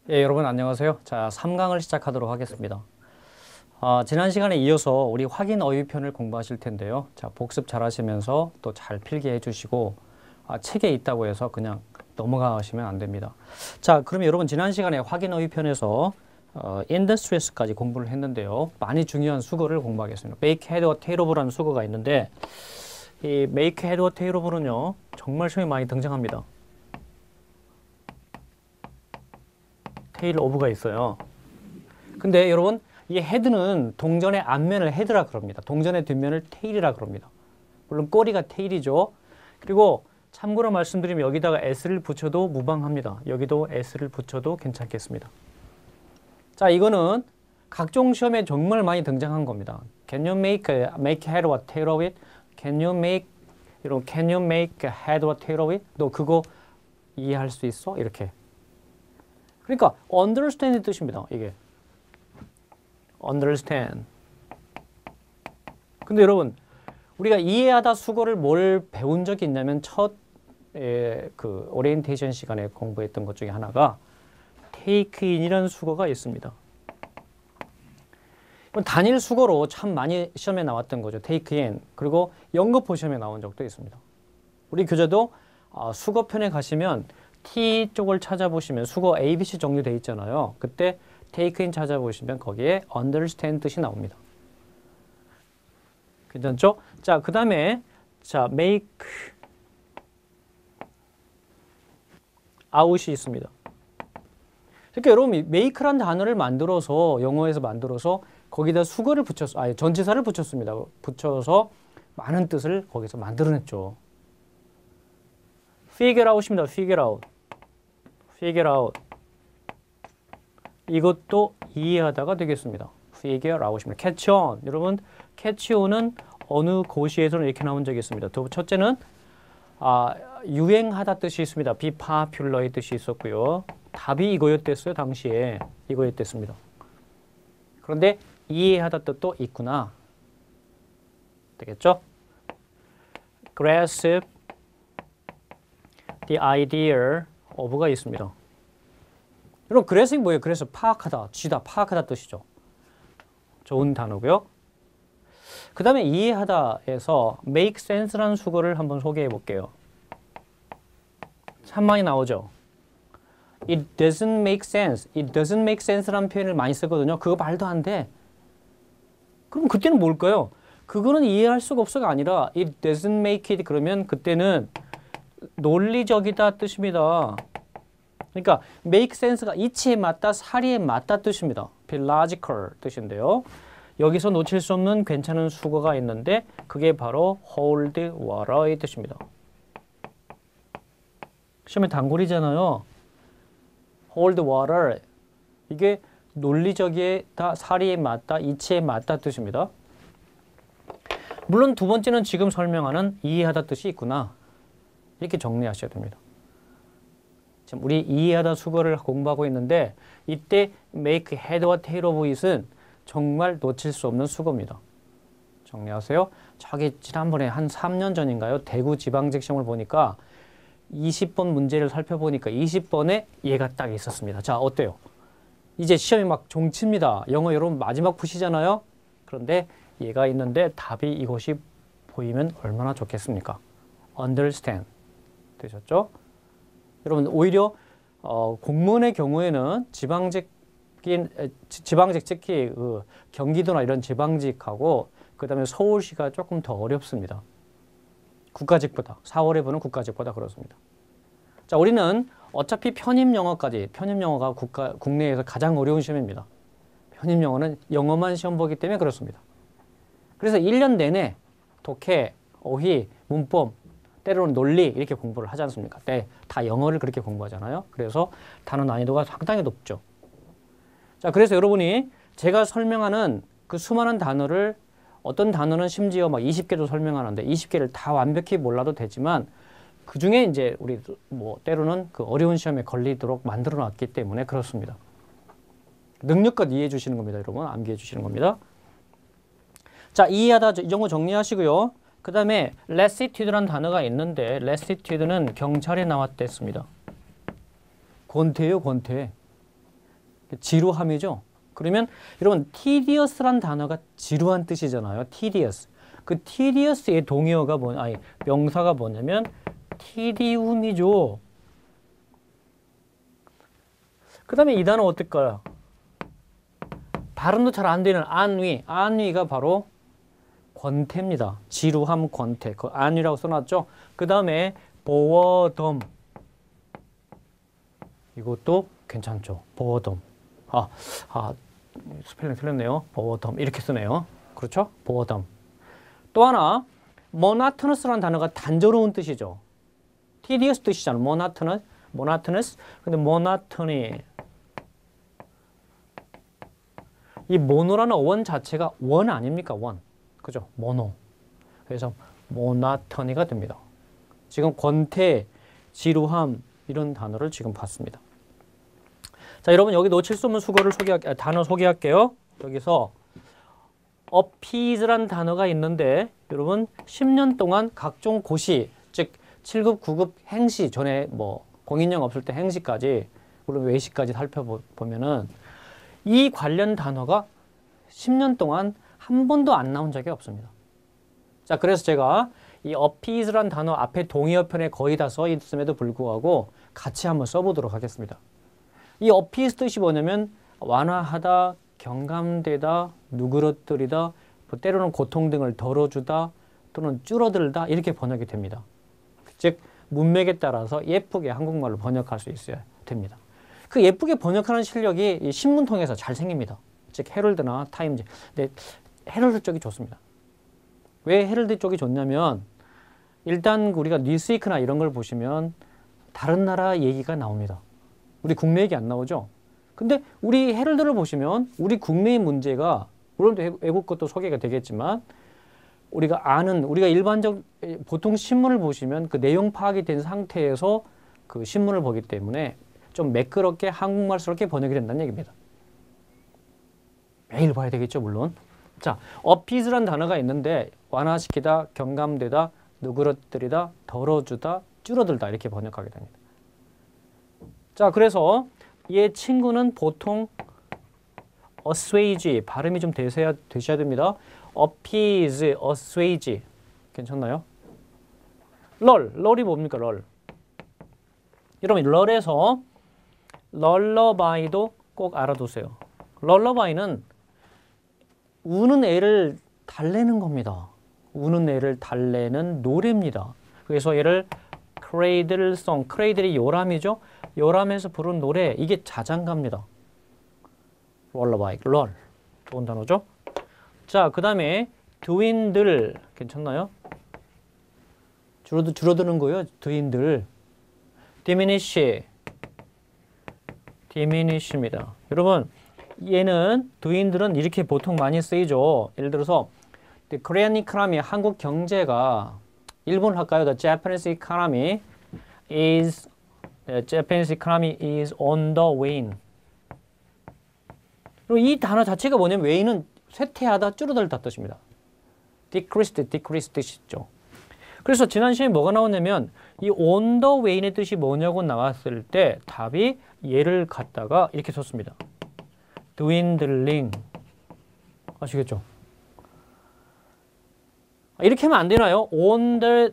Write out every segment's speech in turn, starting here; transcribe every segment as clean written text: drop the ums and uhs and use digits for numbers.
예, 여러분 안녕하세요. 자, 3강을 시작하도록 하겠습니다. 지난 시간에 이어서 우리 확인 어휘편을 공부하실 텐데요. 자, 복습 잘 하시면서 또 잘 필기 해주시고, 책에 있다고 해서 그냥 넘어가시면 안 됩니다. 자, 그러면 여러분 지난 시간에 확인 어휘편에서 industryes까지 공부를 했는데요. 많이 중요한 수거를 공부하겠습니다. make, had, or take of라는 수거가 있는데, 이 make, had, or take of는요, 정말 시험에 많이 등장합니다. 테일 오브가 있어요. 근데 여러분 이 헤드는 동전의 앞면을 헤드라 그럽니다. 동전의 뒷면을 테일이라 그럽니다. 물론 꼬리가 테일이죠. 그리고 참고로 말씀드리면 여기다가 s를 붙여도 무방합니다. 여기도 s를 붙여도 괜찮겠습니다. 자, 이거는 각종 시험에 정말 많이 등장한 겁니다. Can you make head or tail of it? Can you make head or tail of it? 너 그거 이해할 수 있어? 이렇게. 그러니까 understand의 뜻입니다. 이게 understand. 근데 여러분 우리가 이해하다 수거를 뭘 배운 적이 있냐면 첫 그 오리엔테이션 시간에 공부했던 것 중에 하나가 take in이라는 수거가 있습니다. 단일 수거로 참 많이 시험에 나왔던 거죠. take in. 그리고 연거푸 시험에 나온 적도 있습니다. 우리 교재도 수거편에 가시면 T 쪽을 찾아보시면 수거 ABC 정리되어 있잖아요. 그때 take in 찾아보시면 거기에 understand 뜻이 나옵니다. 괜찮죠? 자, 그 다음에 자 make out이 있습니다. 그러니까 여러분 make라는 단어를 만들어서 영어에서 만들어서 거기다 수거를 붙여서 전치사를 붙였습니다. 붙여서 많은 뜻을 거기서 만들어냈죠. figure out입니다. figure out. figure out. 이것도 이해하다가 되겠습니다. figure out입니다. catch on. 여러분, catch on은 어느 고시에서는 이렇게 나온 적이 있습니다. 첫째는 유행하다 뜻이 있습니다. be popular의 뜻이 있었고요. 답이 이거였댔어요. 당시에 이거였댔습니다. 그런데 이해하다 뜻도 있구나. 되겠죠? grasp the idea of가 있습니다. 여러분 grasp이 뭐예요? 그래서 파악하다, 쥐다, 파악하다 뜻이죠. 좋은 단어고요. 그 다음에 이해하다에서 make sense라는 수거를 한번 소개해 볼게요. 참 많이 나오죠. It doesn't make sense. It doesn't make sense라는 표현을 많이 쓰거든요. 그거 말도 안 돼. 그럼 그때는 뭘까요? 그거는 이해할 수가 없어가 아니라 it doesn't make it 그러면 그때는 논리적이다 뜻입니다. 그러니까 make sense가 이치에 맞다, 사리에 맞다 뜻입니다. be logical 뜻인데요. 여기서 놓칠 수 없는 괜찮은 수거가 있는데 그게 바로 hold water의 뜻입니다. 시험에 단골이잖아요. hold water. 이게 논리적이다, 사리에 맞다, 이치에 맞다 뜻입니다. 물론 두 번째는 지금 설명하는 이해하다 뜻이 있구나. 이렇게 정리하셔야 됩니다. 지금 우리 이해하다 수거를 공부하고 있는데 이때 make, head와 tail of it은 정말 놓칠 수 없는 수거입니다. 정리하세요. 저기 지난번에 한 3년 전인가요? 대구 지방직 시험을 보니까 20번 문제를 살펴보니까 20번에 얘가 딱 있었습니다. 자, 어때요? 이제 시험이 막 종칩니다. 영어 여러분 마지막 푸시잖아요. 그런데 얘가 있는데 답이 이것이 보이면 얼마나 좋겠습니까? understand 되셨죠? 여러분 오히려 공무원의 경우에는 지방직 특히 경기도나 이런 지방직하고 그 다음에 서울시가 조금 더 어렵습니다. 국가직보다 4월에 보는 국가직보다 그렇습니다. 자, 우리는 어차피 편입영어가 국내에서 가장 어려운 시험입니다. 편입영어는 영어만 시험 보기 때문에 그렇습니다. 그래서 1년 내내 독해, 어휘, 문법, 때로는 논리 이렇게 공부를 하지 않습니까? 다 영어를 그렇게 공부하잖아요. 그래서 단어 난이도가 상당히 높죠. 자, 그래서 여러분이 제가 설명하는 그 수많은 단어를 어떤 단어는 심지어 막 20개도 설명하는데 20개를 다 완벽히 몰라도 되지만 그 중에 이제 우리 때로는 그 어려운 시험에 걸리도록 만들어 놨기 때문에 그렇습니다. 능력껏 이해해 주시는 겁니다, 여러분. 암기해 주시는 겁니다. 자, 이해하다 이 정도 정리하시고요. 그 다음에 lassitude라는 단어가 있는데 lassitude는 경찰에 나왔댔습니다. 권태예요, 권태. 지루함이죠. 그러면 여러분 tedious란 단어가 지루한 뜻이잖아요. tedious. 그 tedious의 동의어가 명사가 뭐냐면 tedium이죠. 그 다음에 이 단어 어떨까요? 발음도 잘 안 되는 안위. 안위가 바로 권태입니다. 지루함, 권태. 그 안위라고 써놨죠. 그 다음에 boredom. 이것도 괜찮죠. boredom. 스펠링 틀렸네요. boredom. 이렇게 쓰네요. 그렇죠? boredom. 또 하나, monotonous라는 단어가 단조로운 뜻이죠. tedious 뜻이잖아. monotonous. 근데 monotony. 이 mono라는 원 자체가 원 아닙니까? 원. 그죠? mono. 그래서 monotony가 됩니다. 지금 권태, 지루함 이런 단어를 지금 봤습니다. 자, 여러분 여기 놓칠 수 없는 단어 소개할게요. 여기서 appease란 단어가 있는데 여러분 10년 동안 각종 고시, 즉 7급, 9급 행시 전에 공인령 없을 때 행시까지 물론 외시까지 살펴보면은 이 관련 단어가 10년 동안 한 번도 안 나온 적이 없습니다. 자, 그래서 제가 이 appease란 단어 앞에 동의어편에 거의 다 써 있음에도 불구하고 같이 한번 써보도록 하겠습니다. 이 appease 뜻이 뭐냐면 완화하다, 경감되다, 누그러뜨리다, 때로는 고통 등을 덜어주다 또는 줄어들다 이렇게 번역이 됩니다. 즉 문맥에 따라서 예쁘게 한국말로 번역할 수 있어야 됩니다. 그 예쁘게 번역하는 실력이 이 신문통에서 잘 생깁니다. 즉 헤럴드나 타임즈. 근데 헤럴드 쪽이 좋습니다. 왜 헤럴드 쪽이 좋냐면 일단 우리가 뉴스위크나 이런 걸 보시면 다른 나라 얘기가 나옵니다. 우리 국내 얘기 안 나오죠? 근데 우리 헤럴드를 보시면 우리 국내의 문제가 물론 외국 것도 소개가 되겠지만 우리가 보통 신문을 보시면 그 내용 파악이 된 상태에서 그 신문을 보기 때문에 좀 매끄럽게 한국말스럽게 번역이 된다는 얘기입니다. 매일 봐야 되겠죠, 물론. 자, appease란 단어가 있는데 완화시키다, 경감되다, 누그러뜨리다, 덜어주다, 줄어들다 이렇게 번역하게 됩니다. 자, 그래서 얘 친구는 보통 assuage, 발음이 좀 되셔야 됩니다. appease, assuage. 괜찮나요? 럴이 뭡니까, 럴? 여러분, 럴에서 럴러바이도 꼭 알아두세요. 럴러바이는 우는 애를 달래는 겁니다. 우는 애를 달래는 노래입니다. 그래서 얘를 크레이들송, 크레이들이 요람이죠. 요람에서 부른 노래, 이게 자장가입니다. 럴러바이, 럴. 좋은 단어죠. 자, 그 다음에 드윈들, 괜찮나요? 줄어드는 거예요. 드윈들. diminish입니다. 여러분, 얘는 드윈들은 이렇게 보통 많이 쓰이죠. 예를 들어서 The Korean economy, 한국 경제가 일본 할까요? The Japanese economy is on the wane. 그리고 이 단어 자체가 뭐냐면 wane은 쇠퇴하다, 줄어들다 뜻입니다. decreased 뜻이죠. 그래서 지난 시간에 뭐가 나왔냐면 이 on the wane의 뜻이 뭐냐고 나왔을 때 답이 얘를 갖다가 이렇게 썼습니다. dwindling. 아시겠죠? 이렇게 하면 안 되나요? on the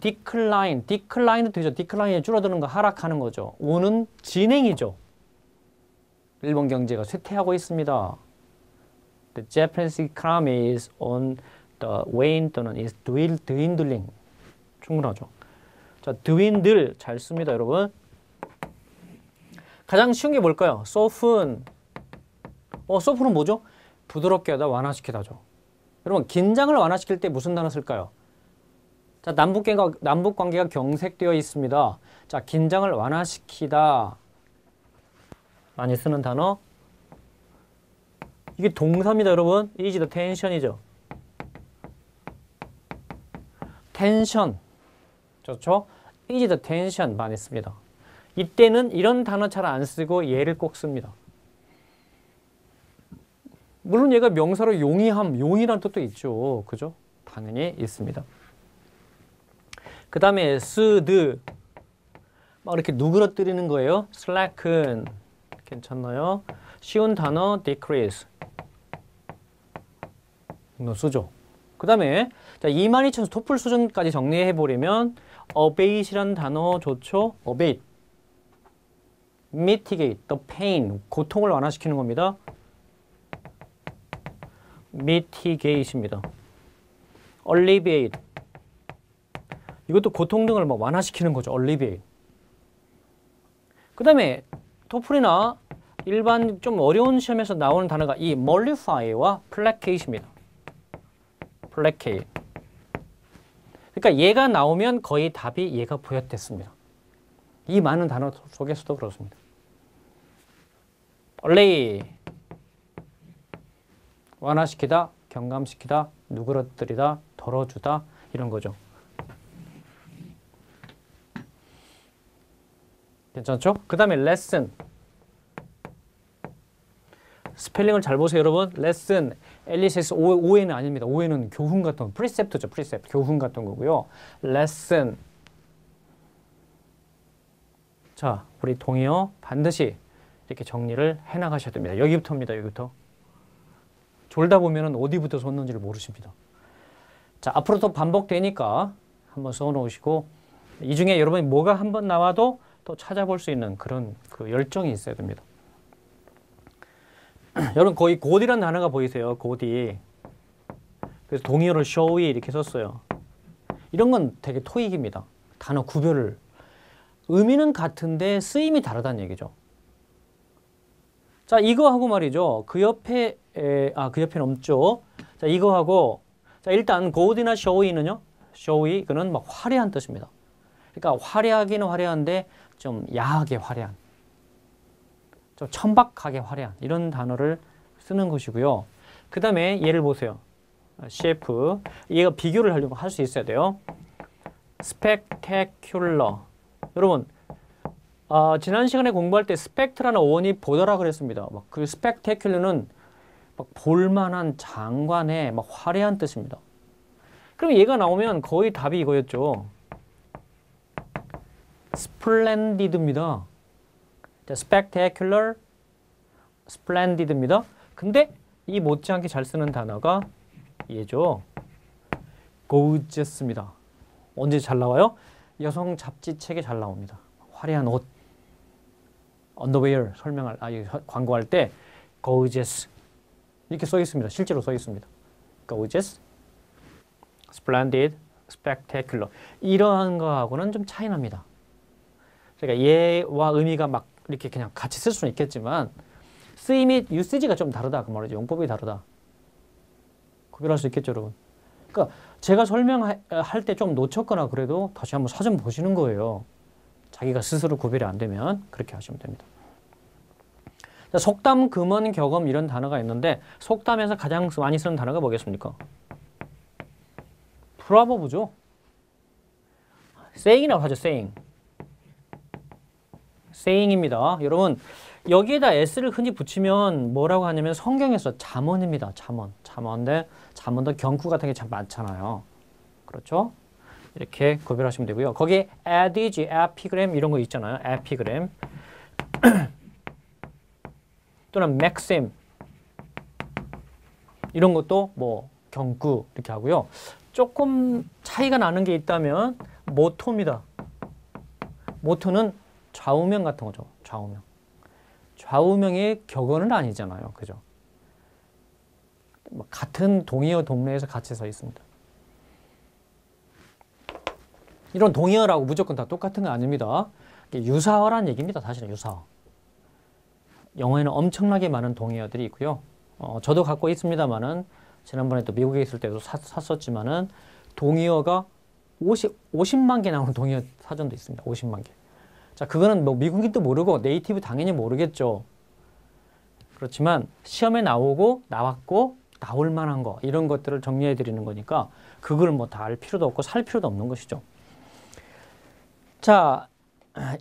decline. decline도 되죠. decline이 줄어드는 거, 하락하는 거죠. on은 진행이죠. 일본 경제가 쇠퇴하고 있습니다. The Japanese economy is on the wane 또는 is dwindling. 충분하죠. 자, dwindle 잘 씁니다, 여러분. 가장 쉬운 게 뭘까요? soften. soften은 뭐죠? 부드럽게 하다, 완화시키다죠. 여러분, 긴장을 완화시킬 때 무슨 단어 쓸까요? 자, 남북 관계가 경색되어 있습니다. 자, 긴장을 완화시키다. 많이 쓰는 단어. 이게 동사입니다, 여러분. ease the tension이죠. 텐션. 좋죠? ease the tension 많이 씁니다. 이때는 이런 단어 잘 안 쓰고 얘를 꼭 씁니다. 물론 얘가 명사로 용이란 뜻도 있죠. 그죠? 당연히 있습니다. 그 다음에 스드. 막 이렇게 누그러뜨리는 거예요. slacken. 괜찮나요? 쉬운 단어 decrease. 이거 쓰죠. 그 다음에 22,000 토플 수준까지 정리해버리면 abate이라는 단어 좋죠? abate. mitigate the pain. 고통을 완화시키는 겁니다. mitigate입니다. alleviate. 이것도 고통 등을 뭐 완화시키는 거죠. alleviate. 그 다음에 토플이나 일반 좀 어려운 시험에서 나오는 단어가 이 mollify와 placate입니다. placate. 그러니까 얘가 나오면 거의 답이 얘가 부여됐습니다. 이 많은 단어 속에서도 그렇습니다. allay. 완화시키다, 경감시키다, 누그러뜨리다, 덜어주다 이런 거죠. 괜찮죠? 그 다음에 lesson. 스펠링을 잘 보세요, 여러분. lesson, LESS, ON은 아닙니다. ON은 교훈 같은 거, precept죠, precept, 교훈 같은 거고요. lesson. 자, 우리 동의어 반드시 이렇게 정리를 해나가셔야 됩니다. 여기부터입니다, 여기부터. 졸다 보면은 어디부터 섰는지를 모르십니다. 자, 앞으로 또 반복되니까 한번 써놓으시고, 이 중에 여러분이 뭐가 한번 나와도 또 찾아볼 수 있는 그런 그 열정이 있어야 됩니다. 여러분 거의 god이라는 단어가 보이세요? god이. 그래서 동의어를 showy 이렇게 썼어요. 이런 건 되게 토익입니다. 단어 구별을. 의미는 같은데 쓰임이 다르다는 얘기죠. 자, 이거하고 말이죠. 그 옆에 그 옆에는 없죠. 자, 이거하고 자, 일단 god이나 showy는요. showy 그는 막 화려한 뜻입니다. 그러니까 화려하기는 화려한데 좀 야하게 화려한. 좀 천박하게 화려한 이런 단어를 쓰는 것이고요. 그 다음에 얘를 보세요. CF. 얘가 비교를 하려고 할 수 있어야 돼요. spectacular. 여러분 지난 시간에 공부할 때 spect라는 어원이 보더라 그랬습니다. 막 그 spectacular는 막 볼만한 장관의 막 화려한 뜻입니다. 그럼 얘가 나오면 거의 답이 이거였죠. splendid입니다. spectacular, splendid입니다. 근데 이 못지않게 잘 쓰는 단어가 얘죠. gorgeous입니다. 언제 잘 나와요? 여성 잡지 책에 잘 나옵니다. 화려한 옷, underwear 설명할, 광고할 때 gorgeous 이렇게 써 있습니다. 실제로 써 있습니다. gorgeous, splendid, spectacular 이러한 거하고는 좀 차이 납니다. 그러니까 얘와 의미가 막 이렇게 그냥 같이 쓸 수는 있겠지만 쓰임이 유세지가 좀 다르다 그 말이죠. 용법이 다르다. 구별할 수 있겠죠, 여러분. 그러니까 제가 설명할 때 좀 놓쳤거나 그래도 다시 한번 사전 보시는 거예요. 자기가 스스로 구별이 안 되면 그렇게 하시면 됩니다. 자, 속담, 금언, 격언 이런 단어가 있는데 속담에서 가장 많이 쓰는 단어가 뭐겠습니까? 프로버브죠. saying이라고 하죠. saying. saying입니다. 여러분 여기에다 s를 흔히 붙이면 뭐라고 하냐면 성경에서 잠언입니다. 잠언. 잠언인데 잠언도 경구 같은 게 참 많잖아요. 그렇죠? 이렇게 구별하시면 되고요. 거기에 adage, epigram 이런 거 있잖아요. epigram 또는 maxim 이런 것도 뭐 경구 이렇게 하고요. 조금 차이가 나는 게 있다면 모토입니다. 모토는 좌우명 같은 거죠. 좌우명. 좌우명의 격언은 아니잖아요. 그죠? 같은 동의어 동네에서 같이 서 있습니다. 이런 동의어라고 무조건 다 똑같은 거 아닙니다. 유사어란 얘기입니다. 사실은 유사어. 영어에는 엄청나게 많은 동의어들이 있고요. 저도 갖고 있습니다만은 지난번에 또 미국에 있을 때도 샀었지만은 동의어가 50만 개 나오는 동의어 사전도 있습니다. 50만 개. 자, 그거는 뭐 미국인도 모르고 네이티브 당연히 모르겠죠. 그렇지만 시험에 나왔고 나올 만한 거 이런 것들을 정리해 드리는 거니까 그걸 뭐 다 알 필요도 없고 살 필요도 없는 것이죠. 자,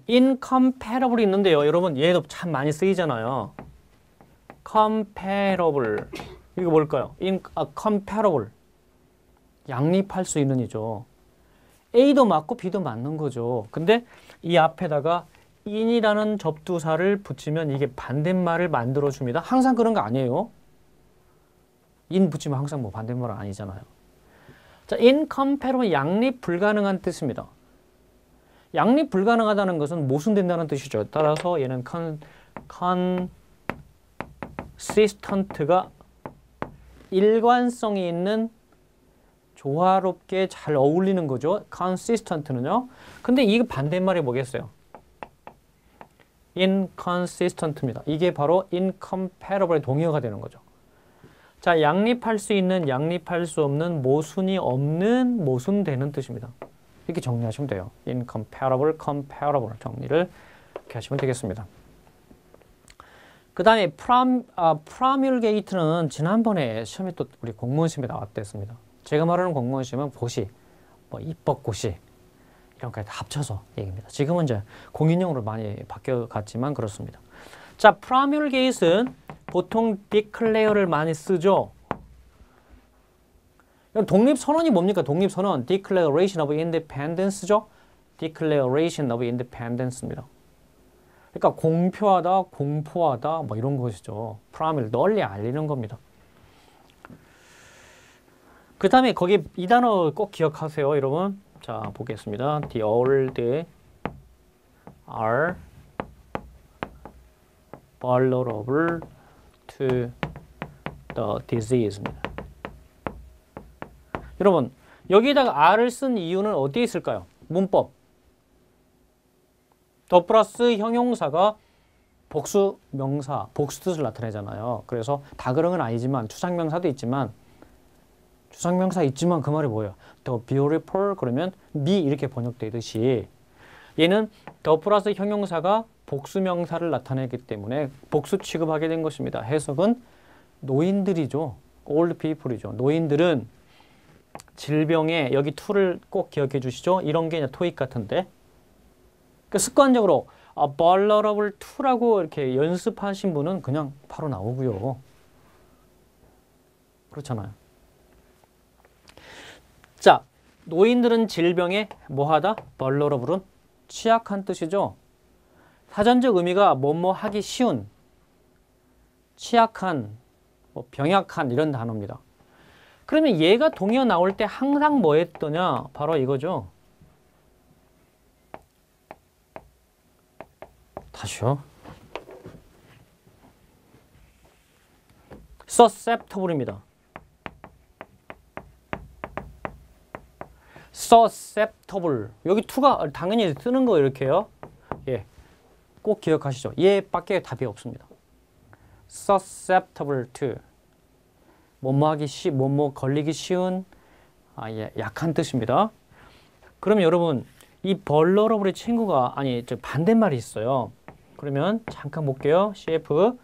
incompatible 있는데요. 여러분 얘도 참 많이 쓰이잖아요. compatible 이거 뭘까요? compatible 양립할 수 있는 이죠. A도 맞고 B도 맞는 거죠. 근데 이 앞에다가 in이라는 접두사를 붙이면 이게 반대말을 만들어줍니다. 항상 그런 거 아니에요. in 붙이면 항상 뭐 반대말은 아니잖아요. 자, incompatible 양립 불가능한 뜻입니다. 양립 불가능하다는 것은 모순된다는 뜻이죠. 따라서 얘는 consistent가 일관성이 있는 조화롭게 잘 어울리는 거죠. consistent는요. 근데 이거 반대말이 뭐겠어요? inconsistent입니다. 이게 바로 incompatible의 동의어가 되는 거죠. 자, 양립할 수 있는, 양립할 수 없는, 모순이 없는, 모순되는 뜻입니다. 이렇게 정리하시면 돼요. incompatible, compatible 정리를 이렇게 하시면 되겠습니다. 그 다음에 promulgate는 지난번에 시험에 또 우리 공무원 시험에 나왔댔습니다. 제가 말하는 공무원 시험은 고시, 뭐 입법고시 이런 거까지 다 합쳐서 얘기입니다. 지금은 이제 공인용어로 많이 바뀌어갔지만 그렇습니다. 자, promulgate는 보통 declare를 많이 쓰죠. 독립선언이 뭡니까? 독립선언, Declaration of Independence죠. Declaration of Independence입니다. 그러니까 공표하다, 공포하다 뭐 이런 것이죠. 프라밀 널리 알리는 겁니다. 그 다음에 거기 이 단어 꼭 기억하세요, 여러분. 자, 보겠습니다. The old are vulnerable to the disease입니다. 여러분, 여기다가 R을 쓴 이유는 어디에 있을까요? 문법. 더 플러스 형용사가 복수 명사, 복수 뜻을 나타내잖아요. 그래서 다 그런 건 아니지만 추상명사도 있지만 추상명사 있지만 그 말이 뭐예요? The beautiful 그러면 me 이렇게 번역되듯이 얘는 더 플러스 형용사가 복수 명사를 나타내기 때문에 복수 취급하게 된 것입니다. 해석은 노인들이죠. old people이죠. 노인들은 질병에 여기 to를 꼭 기억해 주시죠. 이런 게 토익 같은데 그러니까 습관적으로 vulnerable to라고 이렇게 연습하신 분은 그냥 바로 나오고요. 그렇잖아요. 자, 노인들은 질병에 뭐하다? vulnerable은 취약한 뜻이죠. 사전적 의미가 뭐뭐 하기 쉬운, 취약한, 뭐 병약한 이런 단어입니다. 그러면 얘가 동의어 나올 때 항상 뭐 했더냐? 바로 이거죠. 다시요. susceptible입니다. susceptible. 여기 to가 당연히 쓰는 거 이렇게요. 예. 꼭 기억하시죠. 얘밖에 답이 없습니다. susceptible to. 뭐뭐 걸리기 쉬운, 예, 약한 뜻입니다. 그러면 여러분, 이 vulnerable의 친구가, 반대말이 있어요. 그러면 잠깐 볼게요. CF,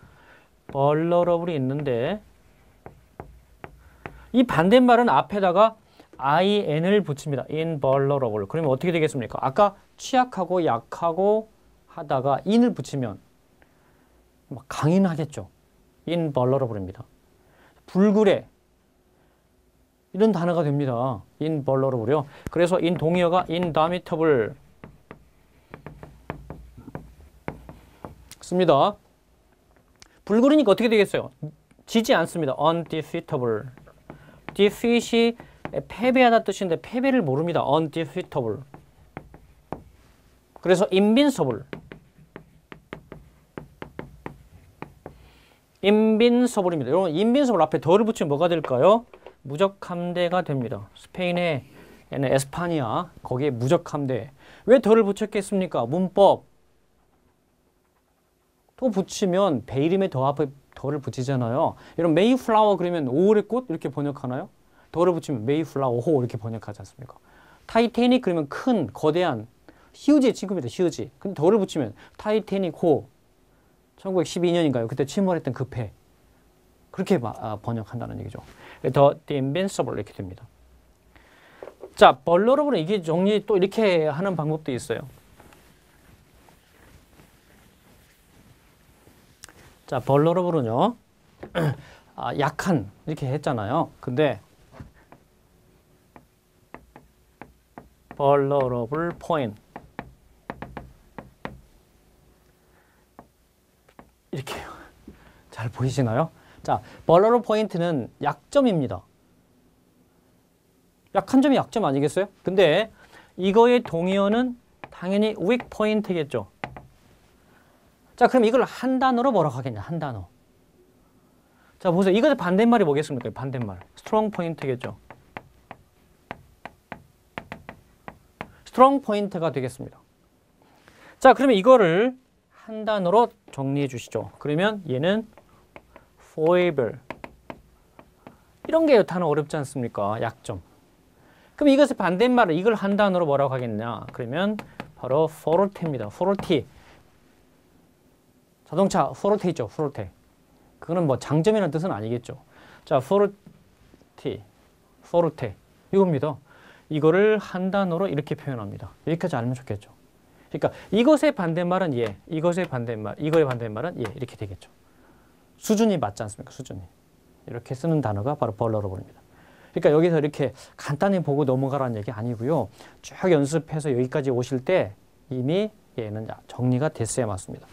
vulnerable이 있는데, 이 반대말은 앞에다가 in을 붙입니다. invulnerable. 그러면 어떻게 되겠습니까? 아까 취약하고 약하고 하다가 in을 붙이면 막 강인하겠죠. invulnerable입니다. 불굴해 이런 단어가 됩니다. invulnerable요. 그래서 in 동의어가 indomitable 씁니다. 불굴이니까 어떻게 되겠어요? 지지 않습니다. undefeatable. defeat이 패배하다 뜻인데 패배를 모릅니다. undefeatable. 그래서 invincible. invincible입니다. 여러분, invincible 앞에 더를 붙이면 뭐가 될까요? 무적함대가 됩니다. 스페인의 에스파니아, 거기에 무적함대. 왜 더를 붙였겠습니까? 문법. 또 붙이면 배 이름에 더 앞에 더를 붙이잖아요. 여러분, 메이플라워 그러면 5월의 꽃 이렇게 번역하나요? 더를 붙이면 메이플라워 호 이렇게 번역하지 않습니까? 타이타닉 그러면 큰, 거대한, 휴지의 친구입니다. 휴지. 근데 더를 붙이면 타이타닉 호. 1912년인가요? 그때 침몰했던 그 배. 그렇게 번역한다는 얘기죠. The invincible 이렇게 됩니다. 자, vulnerable은 이게 정리 또 이렇게 하는 방법도 있어요. 자, vulnerable은요. 약한 이렇게 했잖아요. 근데 vulnerable point 잘 보이시나요? 자, vulnerable 포인트는 약점입니다. 약한 점이 약점 아니겠어요? 근데 이거의 동의어는 당연히 weak 포인트겠죠. 자, 그럼 이걸 한 단어로 뭐라고 하겠냐? 한 단어. 자, 보세요. 이것의 반대말이 뭐겠습니까? 반대말. strong 포인트겠죠. strong 포인트가 되겠습니다. 자, 그러면 이거를 한 단어로 정리해 주시죠. 그러면 얘는 foible. 이런 게 단어 어렵지 않습니까? 약점. 그럼 이것의 반대말을 이걸 한 단어로 뭐라고 하겠냐? 그러면 바로 fault입니다. faulty. 자동차 faulty 있죠. faulty. 그거는 뭐 장점이라는 뜻은 아니겠죠. 자, faulty. faulty. 이겁니다. 이거를 한 단어로 이렇게 표현합니다. 여기까지 알면 좋겠죠. 그러니까 이것의 반대말은 예, 이것의 반대말, 이거의 반대말은 예, 이렇게 되겠죠. 수준이 맞지 않습니까? 수준이. 이렇게 쓰는 단어가 바로 vulnerable입니다. 그러니까 여기서 이렇게 간단히 보고 넘어가라는 얘기 아니고요. 쭉 연습해서 여기까지 오실 때 이미 얘는 정리가 됐어야 맞습니다.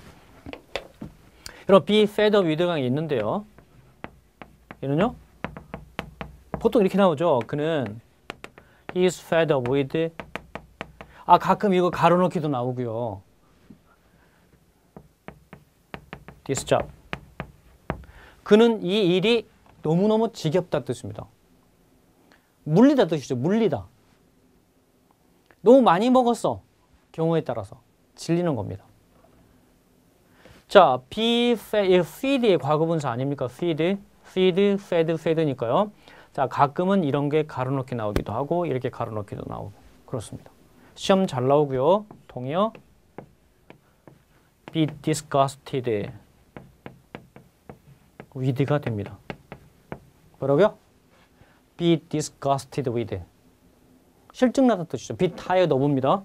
여러분, be fed with가 있는데요. 얘는요. 보통 이렇게 나오죠. 그는 is fed with. 아, 가끔 이거 가로넣기도 나오고요. this job. 그는 이 일이 너무너무 지겹다 뜻입니다. 물리다 뜻이죠. 물리다. 너무 많이 먹었어. 경우에 따라서 질리는 겁니다. 자, be fed, feed의 과거분사 아닙니까? feed, fed니까요. 자, 가끔은 이런 게 가로넣기 나오기도 하고 이렇게 가로넣기도 나오고 그렇습니다. 시험 잘 나오고요. 동의어 be disgusted with가 됩니다. 뭐라고요? be disgusted with. 실증나다 뜻이죠. be tired of입니다.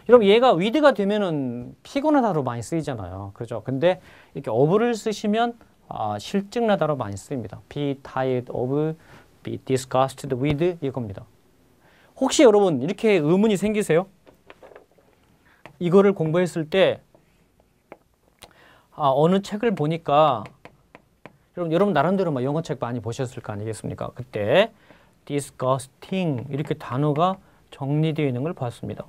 여러분, 얘가 with가 되면은 피곤하다로 많이 쓰이잖아요. 그죠? 근데 이렇게 of를 쓰시면 실증나다로 많이 쓰입니다. be tired of, be disgusted with 이겁니다. 혹시 여러분 이렇게 의문이 생기세요? 이거를 공부했을 때 어느 책을 보니까 여러분 나름대로 막 영어책 많이 보셨을 거 아니겠습니까? 그때 disgusting 이렇게 단어가 정리되어 있는 걸 봤습니다.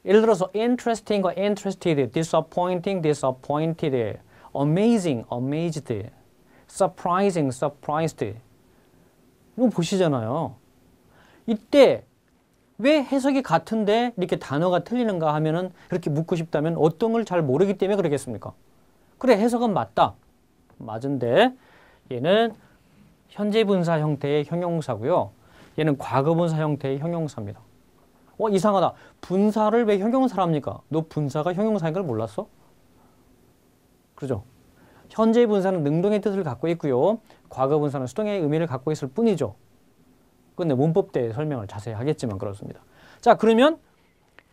예를 들어서 interesting과 interested, disappointing, disappointed, amazing, amazed, surprising, surprised. 이거 보시잖아요. 이때 왜 해석이 같은데 이렇게 단어가 틀리는가 하면은 그렇게 묻고 싶다면 어떤 걸 잘 모르기 때문에 그러겠습니까? 그래, 해석은 맞다. 맞은데 얘는 현재 분사 형태의 형용사고요. 얘는 과거 분사 형태의 형용사입니다. 이상하다. 분사를 왜 형용사를 합니까? 너 분사가 형용사인 걸 몰랐어? 그죠? 현재 분사는 능동의 뜻을 갖고 있고요. 과거 분사는 수동의 의미를 갖고 있을 뿐이죠. 근데 문법 때 설명을 자세히 하겠지만 그렇습니다. 자, 그러면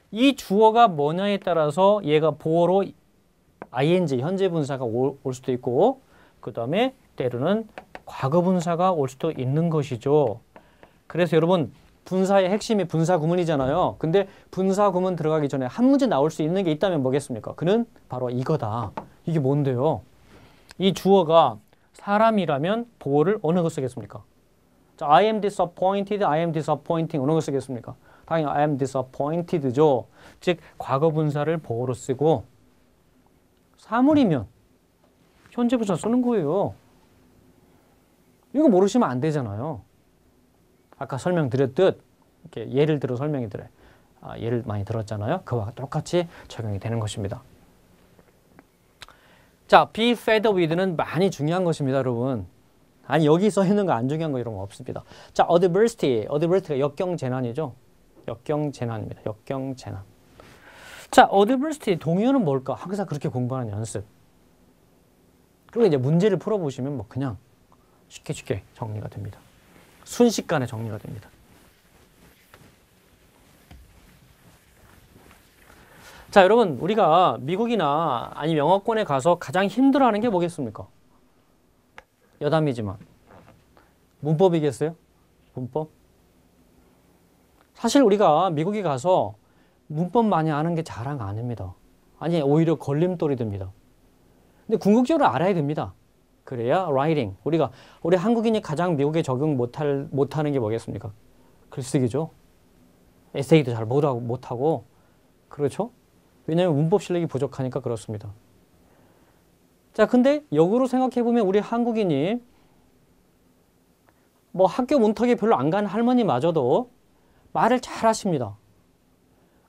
이 주어가 뭐냐에 따라서 얘가 보어로 ing, 현재 분사가 올 수도 있고 그 다음에 때로는 과거 분사가 올 수도 있는 것이죠. 그래서 여러분 분사의 핵심이 분사 구문이잖아요. 근데 분사 구문 들어가기 전에 한 문제 나올 수 있는 게 있다면 뭐겠습니까? 그는 바로 이거다. 이게 뭔데요? 이 주어가 사람이라면 보어를 어느 거 쓰겠습니까? 자, I am disappointed, I am disappointing 어느 거 쓰겠습니까? 당연히 I am disappointed죠. 즉 과거 분사를 보어로 쓰고 사물이면 현재 분사 쓰는 거예요. 이거 모르시면 안 되잖아요. 아까 설명드렸듯 이렇게 예를 들어 설명이 드려요. 예를 많이 들었잖아요. 그와 똑같이 적용이 되는 것입니다. 자, be fed with는 많이 중요한 것입니다, 여러분. 아니, 여기 써 있는 거 안 중요한 거 이런 거 없습니다. 자, adversity가 역경재난이죠. 역경재난입니다. 역경재난. 자, adversity 동의어는 뭘까? 항상 그렇게 공부하는 연습. 그리고 이제 문제를 풀어보시면 뭐 그냥 쉽게 정리가 됩니다. 순식간에 정리가 됩니다. 자, 여러분 우리가 미국이나 아니면 영어권에 가서 가장 힘들어하는 게 뭐겠습니까? 여담이지만 문법이겠어요? 문법? 사실 우리가 미국에 가서 문법 많이 아는 게 자랑 아닙니다. 아니, 오히려 걸림돌이 됩니다. 근데 궁극적으로 알아야 됩니다. 그래야 writing. 우리 한국인이 가장 미국에 적용 못하는 게 뭐겠습니까? 글쓰기죠. 에세이도 잘 못하고. 그렇죠? 왜냐하면 문법 실력이 부족하니까 그렇습니다. 자, 근데 역으로 생각해보면 우리 한국인이 뭐 학교 문턱에 별로 안 간 할머니마저도 말을 잘 하십니다.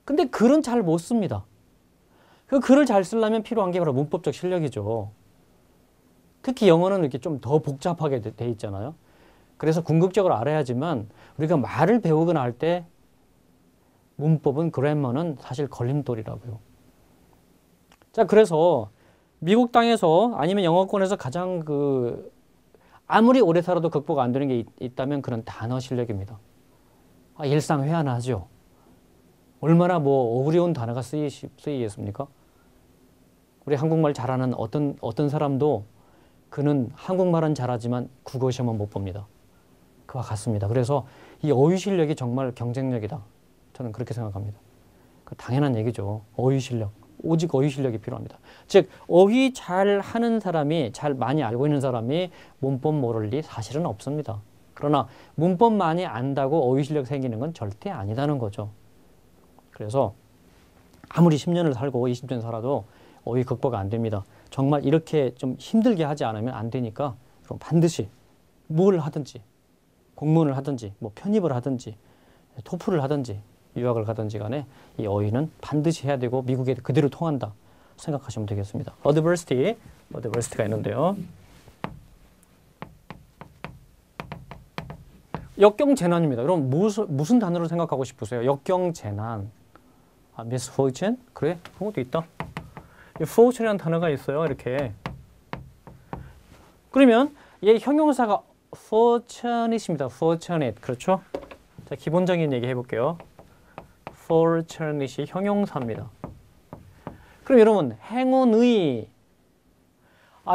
근데 글은 잘 못 씁니다. 그 글을 잘 쓰려면 필요한 게 바로 문법적 실력이죠. 특히 영어는 이렇게 좀 더 복잡하게 돼 있잖아요. 그래서 궁극적으로 알아야지만 우리가 말을 배우거나 할 때 문법은 그래머는 사실 걸림돌이라고요. 자, 그래서 미국 땅에서 아니면 영어권에서 가장 아무리 오래 살아도 극복 안 되는 게 있다면 그런 단어 실력입니다. 일상 회화하죠. 얼마나 뭐 어려운 단어가 쓰이겠습니까? 우리 한국말 잘하는 어떤 사람도 그는 한국말은 잘하지만 국어 시험은 못 봅니다. 그와 같습니다. 그래서 이 어휘 실력이 정말 경쟁력이다. 저는 그렇게 생각합니다. 당연한 얘기죠. 어휘 실력. 오직 어휘 실력이 필요합니다. 즉 어휘 잘 하는 사람이, 잘 많이 알고 있는 사람이 문법 모를 리 사실은 없습니다. 그러나 문법 많이 안다고 어휘 실력 생기는 건 절대 아니다는 거죠. 그래서 아무리 10년을 살고 20년 살아도 어휘 극복 안 됩니다. 정말 이렇게 좀 힘들게 하지 않으면 안 되니까 그럼 반드시 뭘 하든지, 공무원을 하든지, 뭐 편입을 하든지, 토플을 하든지, 유학을 가든지 간에 이 어휘는 반드시 해야 되고 미국에 그대로 통한다 생각하시면 되겠습니다. 어드버시티가 있는데요. 역경재난입니다. 그럼 무슨 단어로 생각하고 싶으세요? 역경재난. misfortune? 그래? 그런 것도 있다. fortune이라는 단어가 있어요. 이렇게. 그러면 얘 형용사가 fortunate입니다. fortunate. 그렇죠? 자, 기본적인 얘기 해볼게요. fortunate이 형용사입니다. 그럼 여러분, 행운의.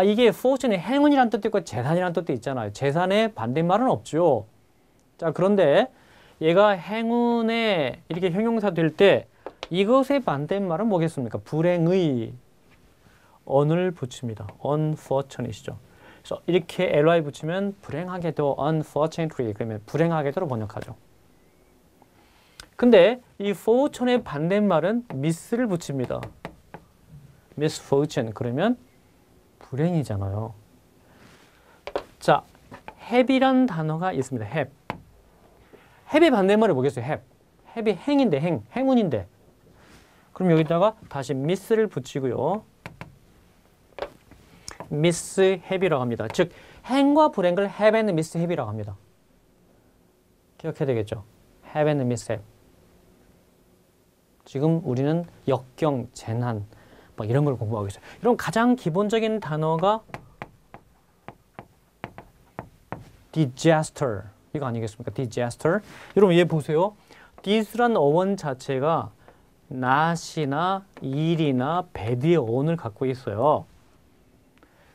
이게 fortune이 행운이라는 뜻도 있고 재산이라는 뜻도 있잖아요. 재산의 반대말은 없죠. 자, 그런데 얘가 행운의 이렇게 형용사 될 때 이것의 반대말은 뭐겠습니까? 불행의 on을 붙입니다. unfortunate이죠. 그래서 이렇게 ly 붙이면 불행하게도 unfortunately 그러면 불행하게도로 번역하죠. 근데 이 fortune의 반대말은 miss를 붙입니다. misfortune 그러면 불행이잖아요. 자, have이란 단어가 있습니다. have의 반대말이 뭐겠어요? have이 행인데 행운인데. 그럼 여기다가 다시 miss를 붙이고요. mishave이라고 합니다. 즉 행과 불행을 have and mishave이라고 합니다. 기억해야 되겠죠? have and mishave. 지금 우리는 역경, 재난 막 이런 걸 공부하고 있어요. 이런 가장 기본적인 단어가 disaster 이거 아니겠습니까? disaster. 여러분 얘 보세요. this란 어원 자체가 not이나 일이나 bad의 어원을 갖고 있어요.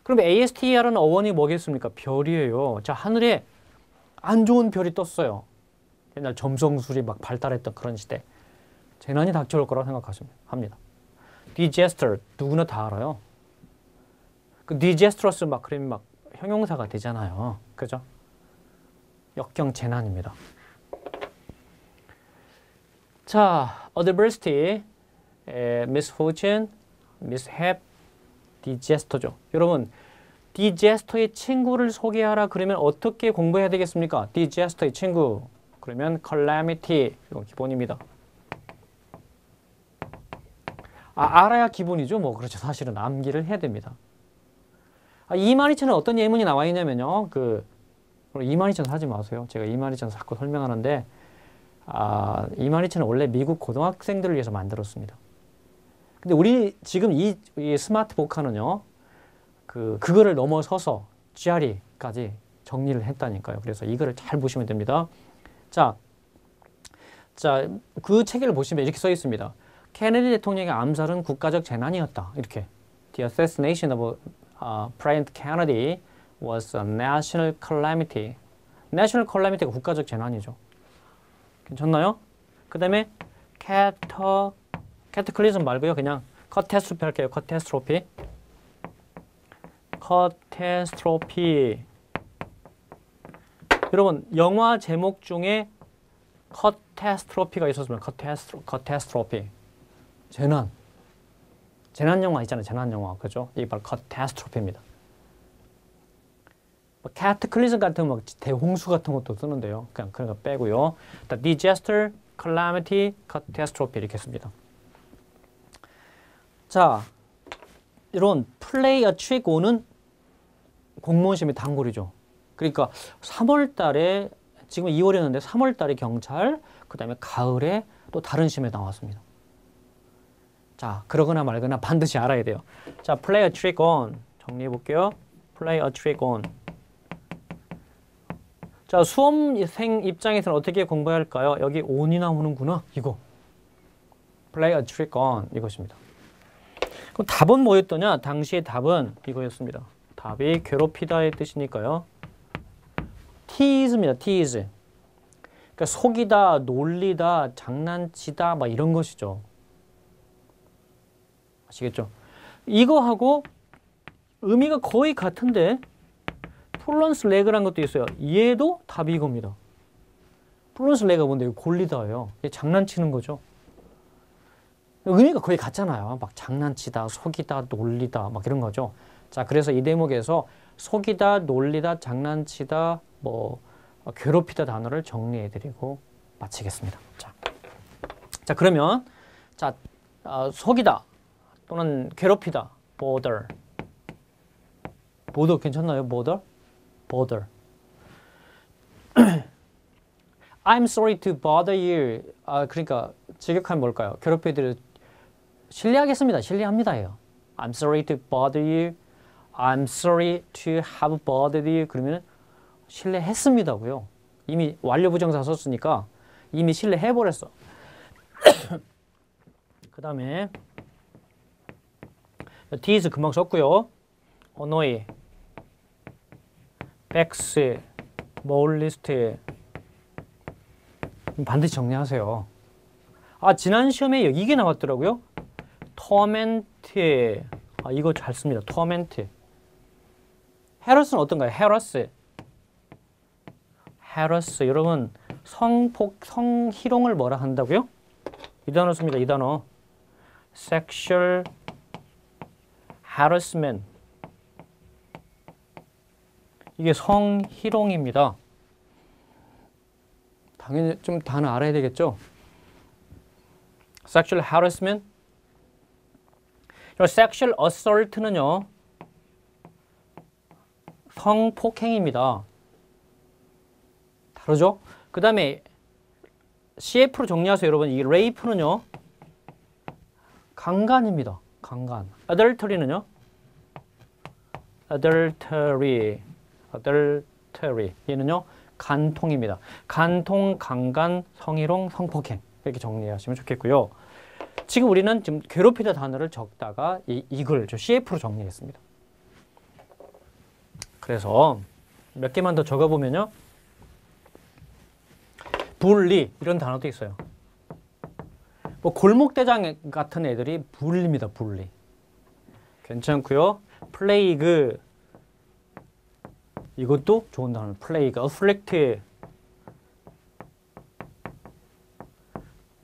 그럼 ASTER은 어원이 뭐겠습니까? 별이에요. 자, 하늘에 안 좋은 별이 떴어요. 옛날 점성술이 막 발달했던 그런 시대. 재난이 닥쳐올 거라고 생각하시면 합니다. disaster 누구나 다 알아요. 그 disastrous 그러면 막 형용사가 되잖아요. 그죠? 역경 재난입니다. 자, adversity, misfortune, mishap, disaster죠. 여러분, disaster의 친구를 소개하라 그러면 어떻게 공부해야 되겠습니까? disaster의 친구. 그러면 calamity. 이건 기본입니다. 알아야 기본이죠. 뭐 그렇죠. 사실은 암기를 해야 됩니다. 22,000은 어떤 예문이 나와 있냐면요. 22,000 사지 마세요. 제가 22,000 자꾸 설명하는데 22,000은 원래 미국 고등학생들을 위해서 만들었습니다. 근데 우리 지금 이 스마트 복화는요. 그거를 넘어서서 GRE까지 정리를 했다니까요. 그래서 이거를 잘 보시면 됩니다. 자, 그 책을 보시면 이렇게 써 있습니다. 케네디 대통령의 암살은 국가적 재난이었다. 이렇게. The assassination of President Kennedy was a national calamity. national calamity가 국가적 재난이죠. 괜찮나요? 그 다음에 캐터클리즘 말고요. 그냥 카타스트로피 할게요. 카타스트로피. 여러분 영화 제목 중에 카타스트로피가 있었으면 카타스트로피. 재난 영화 있잖아요. 재난 영화. 그죠? 이게 바로 카타스트로피입니다. 캐터클리즘 같은 막 대홍수 같은 것도 쓰는데요. 그냥 그런 거 빼고요. disaster, calamity, catastrophe 이렇게 씁니다. 자, 이런 play a trick on은 공무원 시험의 단골이죠. 그러니까 3월 달에 지금 2월이었는데 3월 달에 경찰, 그다음에 가을에 또 다른 시험에 나왔습니다. 자, 그러거나 말거나 반드시 알아야 돼요. 자, play a trick on 정리해 볼게요. play a trick on. 자, 수험생 입장에서는 어떻게 공부해야 할까요? 여기 on이 나오는구나. 이거. play a trick on 이것입니다. 그럼 답은 뭐였더냐? 당시의 답은 이거였습니다. 답이 괴롭히다의 뜻이니까요. tease입니다. tease. 그러니까 속이다, 놀리다, 장난치다 막 이런 것이죠. 아시겠죠? 이거하고 의미가 거의 같은데 플런스 레그란 것도 있어요. 얘도 답이 이겁니다. 플런스 레그가 뭔데? 이거 골리다예요. 이게 장난치는 거죠. 의미가 거의 같잖아요. 막 장난치다, 속이다, 놀리다 막 이런 거죠. 자, 그래서 이 대목에서 속이다, 놀리다, 장난치다, 뭐 괴롭히다 단어를 정리해드리고 마치겠습니다. 자, 그러면 자 속이다 또는 괴롭히다, bother. bother 괜찮나요? bother. I'm sorry to bother you. 그러니까 직역하면 뭘까요? 괴롭혀드려 실례하겠습니다. 실례합니다예요. I'm sorry to bother you. I'm sorry to have bothered you. 그러면 실례했습니다고요. 이미 완료부정사 썼으니까 이미 실례해버렸어. 그 다음에 tease 금방 썼고요. annoy, vex, molest 반드시 정리하세요. 지난 시험에 이게 나왔더라고요. torment. 이거 잘 씁니다. torment. harass는 어떤가요? harass. 여러분 성희롱을 뭐라 한다고요? 이 단어 씁니다. 이 단어. sexual harassment. 이게 성희롱입니다. 당연히 좀 단어 알아야 되겠죠? sexual harassment. sexual assault는요. 성폭행입니다. 다르죠? 그 다음에 CF로 정리하세요. 여러분 이 rape는요. 강간입니다. 강간. adultery는요. adultery. 얘는요. 간통입니다. 간통, 강간, 성희롱, 성폭행 이렇게 정리하시면 좋겠고요. 지금 우리는 지금 괴롭히다 단어를 적다가 이걸 좀 CF로 정리했습니다. 그래서 몇 개만 더 적어보면요. bully 이런 단어도 있어요. 뭐 골목대장 같은 애들이 bully입니다. bully. 괜찮고요. plague 이것도 좋은 단어. plague,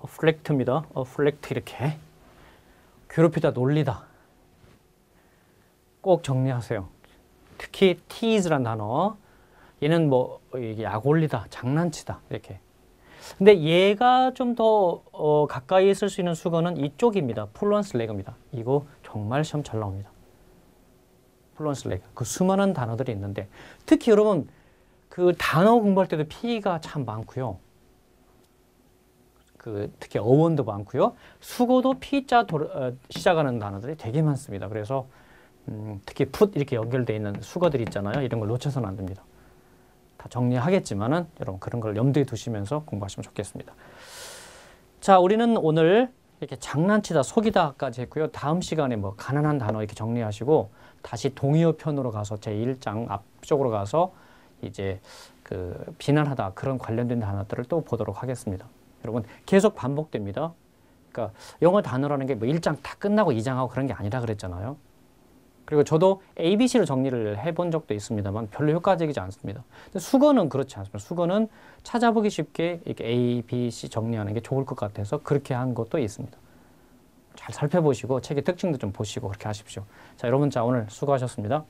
afflict입니다. afflict 이렇게 괴롭히다, 놀리다 꼭 정리하세요. 특히 tease란 단어. 얘는 뭐 약 올리다, 장난치다 이렇게. 근데 얘가 좀 더 가까이 있을 수 있는 수거는 이쪽입니다. 플루언스 레그입니다. 이거 정말 시험 잘 나옵니다. 플루언스 레그. 그 수많은 단어들이 있는데 특히 여러분 그 단어 공부할 때도 P가 참 많고요. 특히 어원도 많고요. 수거도 P자 시작하는 단어들이 되게 많습니다. 그래서 특히 put 이렇게 연결되어 있는 수거들이 있잖아요. 이런 걸 놓쳐서는 안 됩니다. 다 정리하겠지만은 여러분 그런 걸 염두에 두시면서 공부하시면 좋겠습니다. 자, 우리는 오늘 이렇게 장난치다, 속이다까지 했고요. 다음 시간에 뭐 가난한 단어 이렇게 정리하시고 다시 동의어 편으로 가서 제 1장 앞쪽으로 가서 이제 비난하다 그런 관련된 단어들을 또 보도록 하겠습니다. 여러분 계속 반복됩니다. 그러니까 영어 단어라는 게 뭐 1장 다 끝나고 2장하고 그런 게 아니라 그랬잖아요. 그리고 저도 ABC로 정리를 해본 적도 있습니다만 별로 효과적이지 않습니다. 근데 수거는 그렇지 않습니다. 수거는 찾아보기 쉽게 이렇게 A, B, C 정리하는 게 좋을 것 같아서 그렇게 한 것도 있습니다. 잘 살펴보시고 책의 특징도 좀 보시고 그렇게 하십시오. 자, 여러분, 자, 오늘 수고하셨습니다.